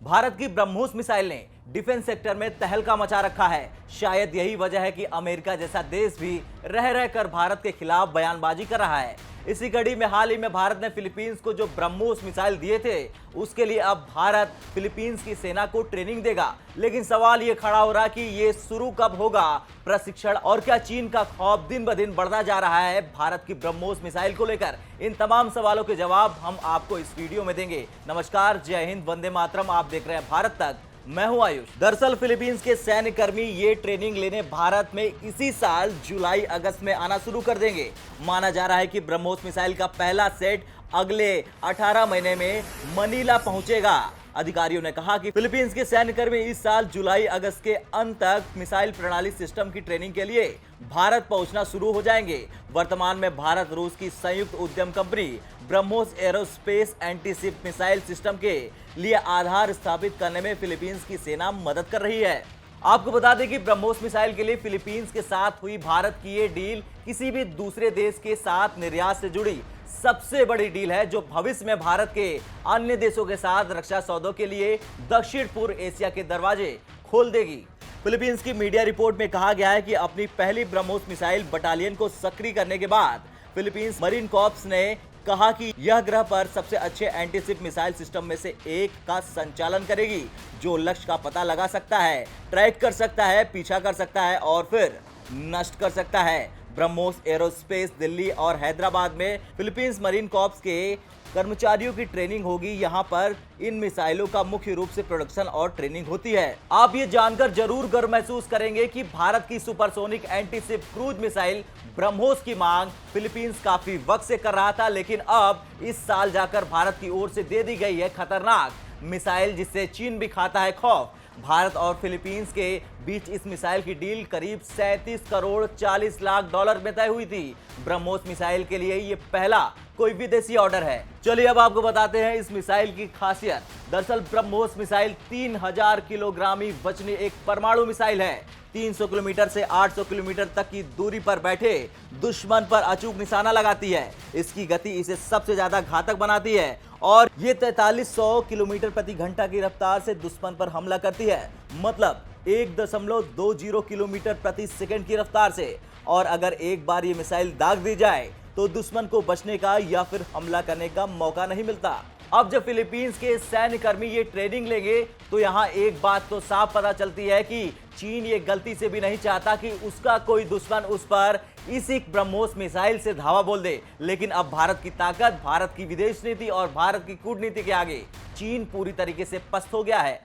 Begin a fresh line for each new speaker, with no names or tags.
भारत की ब्रह्मोस मिसाइल ने defence sector में तहलका मचा रखा है। शायद यही वजह है कि अमेरिका जैसा देश भी रह रहकर भारत के खिलाफ बयानबाजी कर रहा है। इसी कड़ी में हाल ही में भारत ने फिलीपींस को जो ब्रह्मोस मिसाइल दिए थे, उसके लिए अब भारत फिलीपींस की सेना को ट्रेनिंग देगा। लेकिन सवाल ये खड़ा हो रहा कि ये शुरू कब होगा प्रशिक्षण, और क्या चीन का खौफ दिन ब दिन बढ़ता जा रहा है भारत की ब्रह्मोस मिसाइल को लेकर? इन तमाम सवालों के जवाब हम आपको इस वीडियो में देंगे। नमस्कार, जय हिंद, वंदे मातरम। आप देख रहे हैं भारत तक, मैं हूं आयुष। दरअसल फिलीपींस के सैन्य कर्मी ये ट्रेनिंग लेने भारत में इसी साल जुलाई अगस्त में आना शुरू कर देंगे। माना जा रहा है कि ब्रह्मोस मिसाइल का पहला सेट अगले 18 महीने में मनीला पहुंचेगा। अधिकारियों ने कहा कि फिलीपींस के सैन्य कर्मी इस साल जुलाई अगस्त के अंत तक मिसाइल प्रणाली सिस्टम की ट्रेनिंग के लिए भारत पहुंचना शुरू हो जाएंगे। वर्तमान में भारत रूस की संयुक्त उद्यम company BrahMos aerospace antiship missile system के लिए आधार स्थापित करने में फिलीपींस की सेना मदद कर रही है। आपको बता दें कि ब्रह्मोस मिसाइल के लिए फिलीपींस के साथ हुई भारत की ये डील किसी भी दूसरे देश के साथ निर्यात से जुड़ी सबसे बड़ी डील है, जो भविष्य में भारत के अन्य देशों के साथ रक्षा सौदों के लिए दक्षिण पूर्व एशिया के दरवाजे खोल देगी। फिलीपींस की मीडिया रिपोर्ट में कहा गया है कि अपनी पहली ब्रह्मोस मिसाइल बटालियन को सक्रिय करने के बाद फिलीपींस मरीन कॉर्प्स ने कहा कि यह ग्रह पर सबसे अच्छे एंटीशिप मिसाइल सिस्टम में से एक का संचालन करेगी, जो लक्ष्य का पता लगा सकता है, ट्रैक कर सकता है, पीछा कर सकता है और फिर नष्ट कर सकता है। ब्रह्मोस एरोस्पेस दिल्ली और हैदराबाद में फिलीपींस मरीन कॉर्प्स के कर्मचारियों की ट्रेनिंग होगी। यहां पर इन मिसाइलों का मुख्य रूप से प्रोडक्शन और ट्रेनिंग होती है। आप ये जानकर जरूर गर्व महसूस करेंगे कि भारत की supersonic antiship cruise missile BrahMos की मांग फिलीपींस काफी वक्त से कर रहा था, लेकिन अब इस साल जाकर भारत की ओर से दे दी गई है खतरनाक मिसाइल, जिससे चीन भी खाता है खौफ। भारत और फिलीपींस के बीच इस मिसाइल की डील करीब 37 करोड़ 40 लाख डॉलर में तय हुई थी। ब्रह्मोस मिसाइल के लिए ये पहला कोई विदेशी ऑर्डर है। चलिए अब आपको बताते हैं इस मिसाइल की खासियत। दरअसल ब्रह्मोस मिसाइल 3000 किलोग्रामी वजनी एक परमाणु मिसाइल है। 300 किलोमीटर से 800 किलोमीटर तक की दूरी पर बैठे दुश्मन पर अचूक निशाना लगाती है। इसकी गति इसे सबसे ज्यादा घातक बनाती है और ये 4300 किलोमीटर प्रति घंटा की रफ्तार से दुश्मन पर हमला करती है, मतलब 1.20 किलोमीटर प्रति सेकंड की रफ्तार से। और अगर एक बार ये मिसाइल दाग दी जाए तो दुश्मन को बचने का या फिर हमला करने का मौका नहीं मिलता। अब जब फिलीपींस के सैन्य कर्मी ये ट्रेनिंग लेंगे तो यहाँ एक बात तो साफ पता चलती है कि चीन ये गलती से भी नहीं चाहता कि उसका कोई दुश्मन उस पर इसी ब्रह्मोस मिसाइल से धावा बोल दे। लेकिन अब भारत की ताकत, भारत की विदेश नीति और भारत की कूटनीति के आगे चीन पूरी तरीके से पस्त हो गया है।